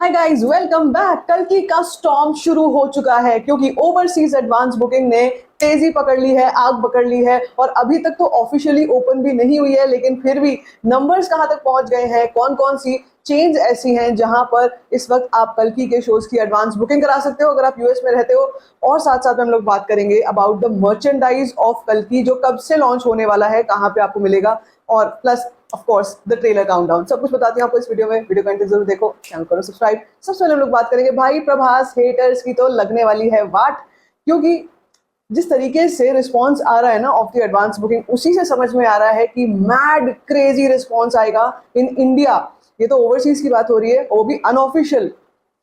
Hi guys, welcome back. कल्कि का storm शुरू हो चुका है क्योंकि ओवरसीज एडवांस बुकिंग ने तेजी पकड़ ली है, आग पकड़ ली है। और अभी तक तो ऑफिशियली ओपन भी नहीं हुई है, लेकिन फिर भी नंबर्स कहां तक पहुंच गए हैं, कौन कौन सी चेन्स ऐसी हैं जहां पर इस वक्त आप कल्कि के शोज की एडवांस बुकिंग करा सकते हो अगर आप यूएस में रहते हो। और साथ साथ में हम लोग बात करेंगे अबाउट द मर्चेंडाइज ऑफ कल्कि जो कब से लॉन्च होने वाला है, कहां पे आपको मिलेगा, और plus of course the trailer countdown. सब कुछ बताती हूँ आपको इस वीडियो में। वीडियो को जरूर देखो, चैनल करो सब्सक्राइब। सबसे पहले हम लोग बात करेंगे भाई प्रभास हेटर्स की, तो लगने वाली है वाट, क्योंकि जिस तरीके से रिस्पांस आ रहा है ना ऑफ द एडवांस बुकिंग, उसी से समझ में आ रहा है कि मैड क्रेजी रिस्पांस आएगा इन इंडिया। ये तो ओवरसीज की बात हो रही है, वो भी अनऑफिशियल।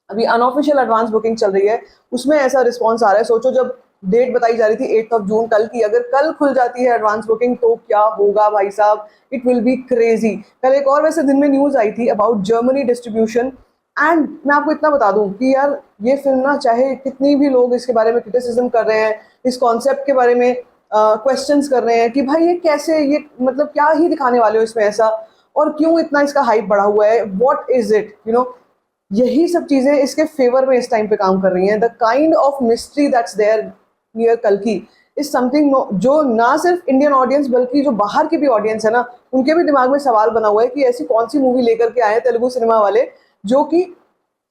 अभी अनऑफिशियल एडवांस बुकिंग चल रही है, उसमें ऐसा रिस्पांस आ रहा है। सोचो, जब डेट बताई जा रही थी 8 जून कल की, अगर कल खुल जाती है एडवांस बुकिंग तो क्या होगा भाई साहब। It will be crazy. कल एक और वैसे दिन में न्यूज आई थी अबाउट जर्मनी डिस्ट्रीब्यूशन। एंड मैं आपको इतना बता दूं कि यार ये फिल्म ना, चाहे कितनी भी लोग इसके बारे में क्रिटिसिज्म कर रहे हैं, इस कॉन्सेप्ट के बारे में क्वेश्चंस कर रहे हैं कि भाई ये कैसे, ये मतलब क्या ही दिखाने वाले हो इसमें ऐसा, और क्यों इतना इसका हाइप बढ़ा हुआ है, व्हाट इज इट, यही सब चीजें इसके फेवर में इस टाइम पे काम कर रही हैं। The kind of mystery that's there near कल्कि इज समथिंग जो ना सिर्फ इंडियन ऑडियंस बल्कि जो बाहर की भी ऑडियंस है ना, उनके भी दिमाग में सवाल बना हुआ है कि ऐसी कौन सी मूवी लेकर के आए हैं तेलुगु सिनेमा वाले जो कि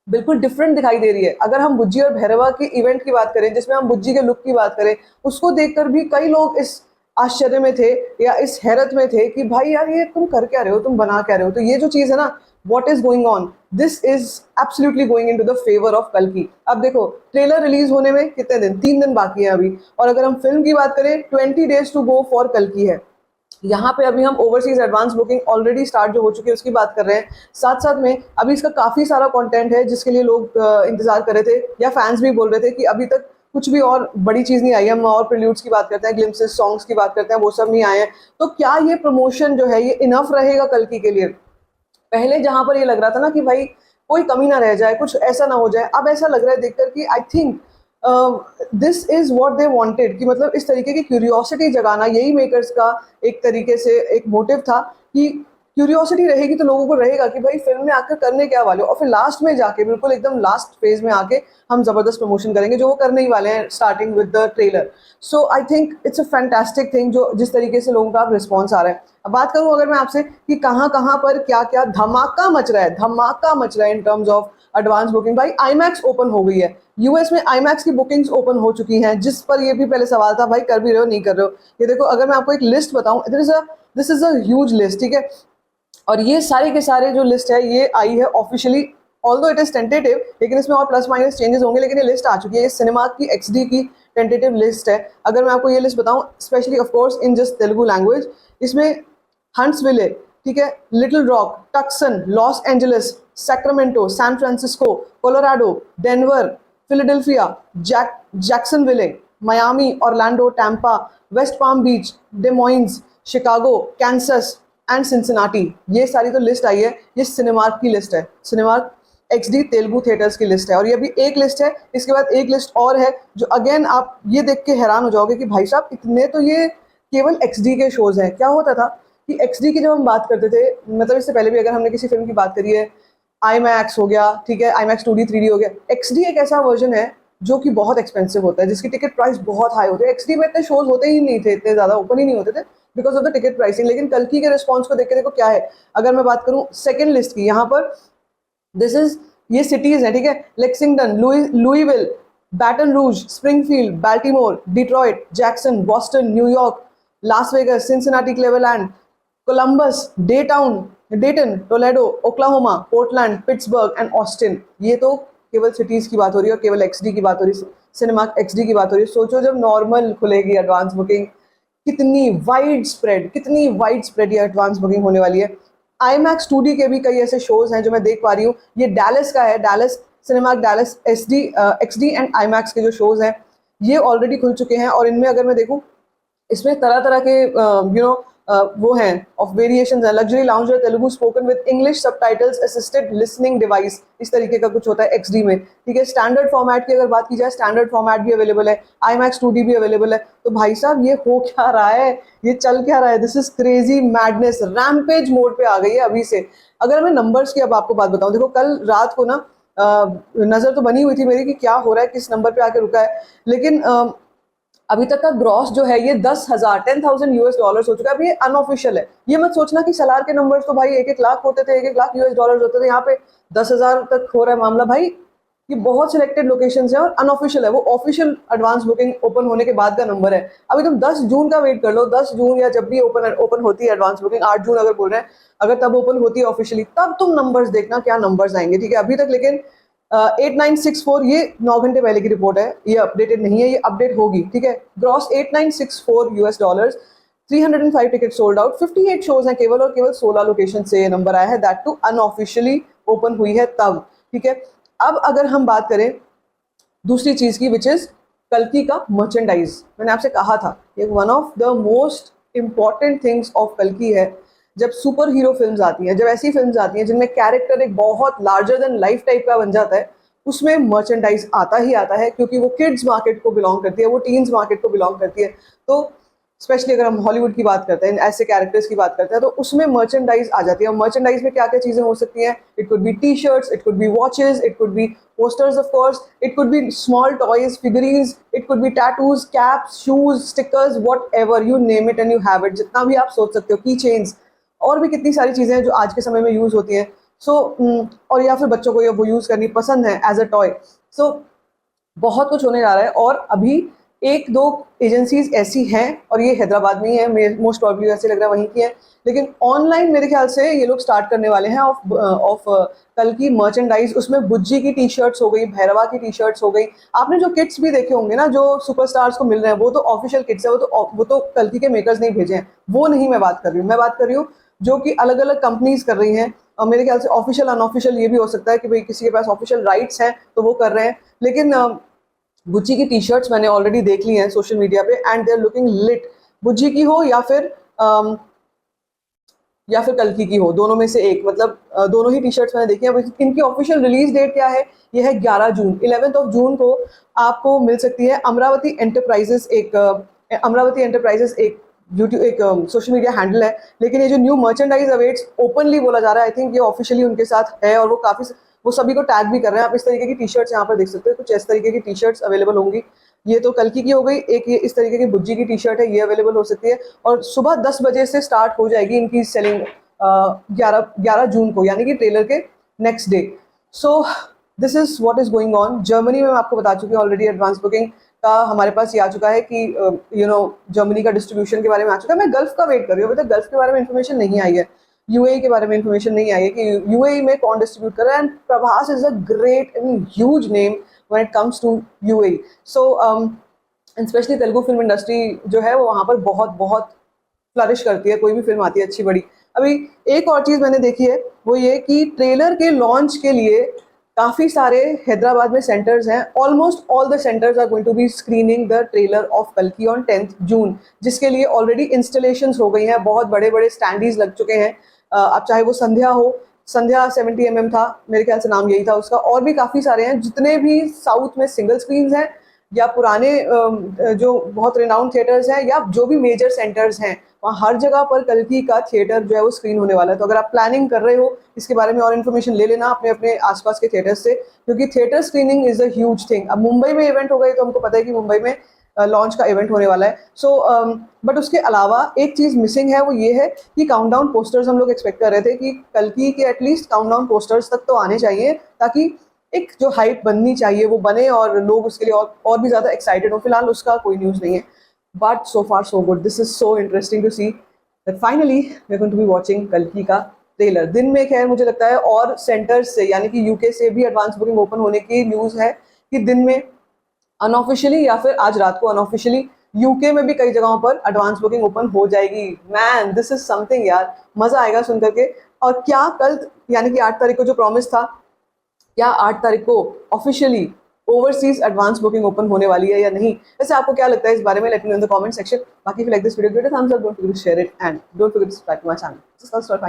बिल्कुल डिफरेंट दिखाई दे रही है। अगर हम बुज्जी और भैरवा के इवेंट की बात करें, जिसमें हम बुज्जी के लुक की बात करें, उसको देखकर भी कई लोग इस आश्चर्य में थे या इस हैरत में थे कि भाई यार ये तुम कर क्या रहे हो, तुम बना क्या रहे हो। तो ये जो चीज है ना, what is going on, this is absolutely going into the favour of कल्कि। अब देखो, ट्रेलर रिलीज होने में कितने दिन, 3 दिन बाकी है अभी। और अगर हम फिल्म की बात करें, 20 days टू गो फॉर कल्कि है। यहाँ पे अभी हम overseas advance booking already start जो हो चुकी है उसकी बात कर रहे हैं। साथ साथ में अभी इसका काफी सारा कंटेंट है जिसके लिए लोग इंतजार कर रहे थे, या फैंस भी बोल रहे थे कि अभी तक कुछ भी और बड़ी चीज नहीं आई है। हम और प्रील्यूड्स की बात करते हैं, ग्लिम्पसेस, सॉन्ग्स की बात करते हैं, वो सब नहीं आए हैं। तो क्या ये प्रमोशन जो है ये इनफ रहेगा कल्कि के लिए? पहले जहां पर ये लग रहा था ना कि भाई कोई कमी ना रह जाए, कुछ ऐसा ना हो जाए, अब ऐसा लग रहा है देखकर कि I think this is what they wanted, कि मतलब इस तरीके की क्यूरियोसिटी जगाना, यही मेकर्स का एक तरीके से एक मोटिव था कि क्यूरियोसिटी रहेगी तो लोगों को रहेगा कि भाई फिल्म में आकर करने क्या वाले हो, और फिर लास्ट में जाके बिल्कुल एकदम लास्ट फेज में आके हम जबरदस्त प्रमोशन करेंगे, जो वो करने ही वाले हैं starting with the trailer. So I think it's a fantastic thing जो जिस तरीके से लोगों का रिस्पॉन्स आ रहा है। अब बात करूं अगर मैं आपसे कि कहाँ कहाँ पर क्या क्या धमाका मच रहा है, धमाका मच रहा है in terms of advance booking. भाई आईमैक्स ओपन हो गई है, यूएस में आईमैक्स की बुकिंग्स ओपन हो चुकी हैं, जिस पर ये भी पहले सवाल था भाई कर भी रहे हो नहीं कर रहे हो। ये देखो, अगर मैं आपको एक लिस्ट बताऊं, this is a huge list, ठीक है। और ये सारे के सारे जो लिस्ट है ये आई है officially, although it is tentative, लेकिन इसमें और प्लस माइनस चेंजेस होंगे, लेकिन ये लिस्ट आ चुकी है। ये सिनेमा की एक्सडी की टेंटेटिव लिस्ट है। अगर मैं आपको ये लिस्ट बताऊं, specially of course in just Telugu language, इसमें हंट्सविले, ठीक है, Little Rock, Tucson, Los Angeles, Sacramento, San Francisco, Colorado, Denver, Philadelphia, Jacksonville, Miami, Orlando, Tampa, West Palm Beach, Des Moines, Chicago, Kansas and Cincinnati. ये सारी तो list आई है, ये Cinemark की list है, सिनेमार्क एक्सडी तेलुगु थिएटर्स की लिस्ट है। और ये भी एक लिस्ट है, इसके बाद एक लिस्ट और है जो अगेन आप ये देख के हैरान हो जाओगे कि भाई साहब इतने तो ये केवल एक्सडी के शोज हैं। क्या होता था कि एक्सडी की जब हम बात करते थे, मतलब इससे पहले भी अगर हमने किसी फिल्म की बात करी है, आई मैक्स हो गया, ठीक है, आई मैक्स 2D 3D हो गया, एक्सडी एक ऐसा वर्जन है जो कि बहुत एक्सपेंसिव होता है, जिसकी टिकट प्राइस बहुत हाई होती है। एक्सडी में इतने शोज होते ही नहीं थे, इतने ज्यादा ओपन ही नहीं होते थे because of the ticket pricing. लेकिन कल्कि के रिस्पॉन्स को देख के देखो क्या है। अगर मैं बात करूं सेकंड लिस्ट की, यहाँ पर दिस इज, ये सिटीज है, ठीक है, लेक्सिंगटन, लुईविल, Baton Rouge, Springfield, Baltimore, Detroit, Jackson, Boston, New York, Las Vegas, Cincinnati, Cleveland, Columbus, Dayton, Toledo, Oklahoma, Portland, Pittsburgh and Austin. ये तो केवल सिटीज की बात हो रही है और केवल एक्सडी की बात हो रही है, सिनेमा एक्सडी की बात हो रही है। सोचो जब नॉर्मल खुलेगी एडवांस बुकिंग, कितनी वाइड स्प्रेड ये एडवांस बुकिंग होने वाली है। आईमैक्स 2D के भी कई ऐसे शोज हैं जो मैं देख पा रही हूँ। ये डैलस का है, Dallas cinema, Dallas SD XD and IMAX के जो शोज हैं ये ऑलरेडी खुल चुके हैं। और इनमें अगर मैं देखूँ, इसमें तरह तरह के वो हैं ऑफ वेरिएशंस है। Luxury lounger Telugu spoken with English subtitles assisted listening device, इस तरीके का कुछ होता है एक्सडी में, ठीक है। स्टैंडर्ड फॉर्मेट की अगर बात की जाए, स्टैंडर्ड फॉर्मेट भी अवेलेबल है, आईमैक्स 2D भी अवेलेबल है। तो भाई साहब ये हो क्या रहा है, ये चल क्या रहा है, this is crazy madness, rampage mode पे आ गई है अभी से। अगर मैं नंबर्स की अब आपको बात बताऊं, देखो कल रात को ना नज़र तो बनी हुई थी मेरी कि क्या हो रहा है, किस नंबर पे आके रुका है, लेकिन अभी तक का ग्रॉस जो है ये 10,000 US डॉलर्स हो चुका है। अभी ये अनऑफिशियल है, ये मत सोचना कि सलार के नंबर्स तो भाई 1-1 लाख होते थे, 1-1 लाख US डॉलर्स होते थे, यहाँ पे 10,000 तक हो रहा है मामला। भाई ये बहुत सिलेक्टेड लोकेशंस हैं और अनऑफिशियल है, वो ऑफिशियल एडवांस बुकिंग ओपन होने के बाद का नंबर है। अभी तुम 10 जून का वेट कर लो, 10 जून या जब भी ओपन होती है एडवांस बुकिंग, 8 जून अगर बोल रहे हैं, अगर तब ओपन होती है ऑफिशियली, तब तुम नंबर्स देखना क्या नंबर्स आएंगे, ठीक है। अभी तक लेकिन 8964, ये 9 घंटे पहले की रिपोर्ट है, ये अपडेटेड नहीं है, ये अपडेट होगी, ठीक है। Gross 8964 US dollars, 305 ticket sold out, 58 shows हैं केवल, और केवल 16 लोकेशन से ये नंबर आया है, दैट टू अनऑफिशियली ओपन हुई है तब, ठीक है। अब अगर हम बात करें दूसरी चीज की, विच इज कल्कि का मर्चेंडाइज, मैंने आपसे कहा था ये one of the most important things of कल्कि है। जब सुपर हीरो फिल्म्स आती हैं, जब ऐसी फिल्म्स आती हैं जिनमें कैरेक्टर एक बहुत लार्जर देन लाइफ टाइप का बन जाता है, उसमें मर्चेंडाइज आता ही आता है, क्योंकि वो किड्स मार्केट को बिलोंग करती है, वो टीन्स मार्केट को बिलोंग करती है। तो स्पेशली अगर हम हॉलीवुड की बात करते हैं, ऐसे कैरेक्टर्स की बात करते हैं, तो उसमें मर्चेंडाइज आ जाती है। और मर्चेंडाइज में क्या क्या चीजें हो सकती हैं? It could be T shirts, it could be watches, it could be posters of course, it could be small toys, figurines, it could be tattoos, caps, shoes, stickers, whatever, you name it and you have it, जितना भी आप सोच सकते हो, की chains, और भी कितनी सारी चीज़ें हैं जो आज के समय में यूज़ होती हैं। सो और या फिर बच्चों को ये वो यूज़ करनी पसंद है एज अ टॉय। सो बहुत कुछ होने जा रहा है, और अभी एक दो एजेंसीज ऐसी हैं, और ये हैदराबाद में ही है, मोस्ट प्रॉब्ली ऐसे लग रहा है वहीं की है, लेकिन ऑनलाइन मेरे ख्याल से ये लोग स्टार्ट करने वाले हैं ऑफ कल्कि मर्चेंडाइज। उसमें बुज्जी की टी शर्ट्स हो गई, भैरवा की टी शर्ट्स हो गई, आपने जो किट्स भी देखे होंगे ना जो सुपरस्टार्स को मिल रहे हैं, वो तो ऑफिशियल किट्स है, वो तो कल्कि के मेकर्स नहीं भेजे हैं, वो नहीं मैं बात कर रही हूँ। मैं बात कर रही हूँ जो कि अलग अलग कंपनीज कर रही हैं, और मेरे ख्याल से ऑफिशियल अनऑफिशियल ये भी हो सकता है कि भाई किसी के पास ऑफिशियल राइट्स हैं तो वो कर रहे हैं, लेकिन बुच्ची की टी शर्ट्स मैंने ऑलरेडी देख ली हैं सोशल मीडिया पे, and they are looking lit. Bujji की हो या फिर कल्कि की हो, दोनों में से एक, मतलब दोनों ही टी शर्ट्स मैंने देखी हैं। इनकी ऑफिशियल रिलीज डेट क्या है? ये है 11 जून, 11 जून को आपको मिल सकती है। अमरावती एंटरप्राइजेस एक यूट्यूब एक सोशल मीडिया हैंडल है, लेकिन ये जो न्यू मर्चेंडाइज अवेट्स ओपनली बोला जा रहा है, आई थिंक ये ऑफिशियली उनके साथ है, और वो सभी को टैग भी कर रहे हैं। आप इस तरीके की टी शर्ट्स यहाँ पर देख सकते हो, कुछ इस तरीके की टी शर्ट्स अवेलेबल होंगी। ये तो कल्कि की हो गई, एक ये इस तरीके की बुज्जी की टी शर्ट है, ये अवेलेबल हो सकती है, और सुबह 10 बजे से स्टार्ट हो जाएगी इनकी सेलिंग 11 जून को, यानी कि ट्रेलर के next day. So this is what is going on. Germany में मैं आपको बता चुकी हूँ ऑलरेडी, एडवांस बुकिंग का हमारे पास ये आ चुका है कि जर्मनी का डिस्ट्रीब्यूशन के बारे में आ चुका है। मैं गल्फ का वेट कर रही हूँ, अभी तक गल्फ के बारे में इन्फॉर्मेशन नहीं आई है, यूएई के बारे में इन्फॉर्मेशन नहीं आई है कि यूएई में कौन डिस्ट्रीब्यूट कर रहा है। And Prabhas is a great huge name when it comes to UAE. So and specially Telugu film industry जो है वो वहाँ पर बहुत बहुत फ्लरिश करती है, कोई भी फिल्म आती है अच्छी बड़ी। अभी एक और चीज़ मैंने देखी है, वो ये कि ट्रेलर के लॉन्च के लिए काफ़ी सारे हैदराबाद में सेंटर्स हैं, almost all the centres are going to be screening the trailer of कल्कि ऑन 10 जून, जिसके लिए ऑलरेडी इंस्टॉलेशंस हो गई हैं, बहुत बड़े बड़े स्टैंडीज लग चुके हैं। अब चाहे वो संध्या हो, संध्या 70 mm था मेरे ख्याल से, नाम यही था उसका, और भी काफ़ी सारे हैं, जितने भी साउथ में सिंगल स्क्रीन्स हैं या पुराने जो बहुत रिनाउंड थिएटर्स हैं या जो भी मेजर सेंटर्स हैं, वहाँ हर जगह पर कल्कि का थिएटर जो है वो स्क्रीन होने वाला है। तो अगर आप प्लानिंग कर रहे हो इसके बारे में और इन्फॉर्मेशन ले लेना अपने अपने आसपास के थिएटर्स से, क्योंकि theatre screening is a huge thing. अब मुंबई में इवेंट हो गई तो हमको पता है कि मुंबई में लॉन्च का इवेंट होने वाला है। सो बट उसके अलावा एक चीज़ मिसिंग है, वो ये है कि काउंटडाउन पोस्टर्स हम लोग एक्सपेक्ट कर रहे थे कि कल्कि के एटलीस्ट काउंटडाउन पोस्टर्स तक तो आने चाहिए, ताकि एक जो हाइप बननी चाहिए वो बने और लोग उसके लिए और भी ज़्यादा एक्साइटेड हो। फिलहाल उसका कोई न्यूज़ नहीं है, but so far so good. This is so interesting to see that finally we are going to be watching कल्कि का ट्रेलर। दिन में खैर मुझे लगता है और सेंटर्स से, यानी कि यूके से भी एडवांस बुकिंग ओपन होने की न्यूज़ है कि दिन में अनऑफिशियली या फिर आज रात को अनऑफिशियली यूके में भी कई जगहों पर एडवांस बुकिंग ओपन हो जाएगी। मैन दिस इज समथिंग यार, मज़ा आएगा सुन करके। और क्या कल यानी कि 8 तारीख को जो प्रॉमिस था, क्या 8 तारीख को officially overseas advance booking open होने वाली है या नहीं? वैसे आपको क्या लगता है इस बारे में? Let me know in the comment section. बाकी if you like this video, give it a thumbs up, don't forget to share it and don't forget to subscribe to my channel. This is Kal Story.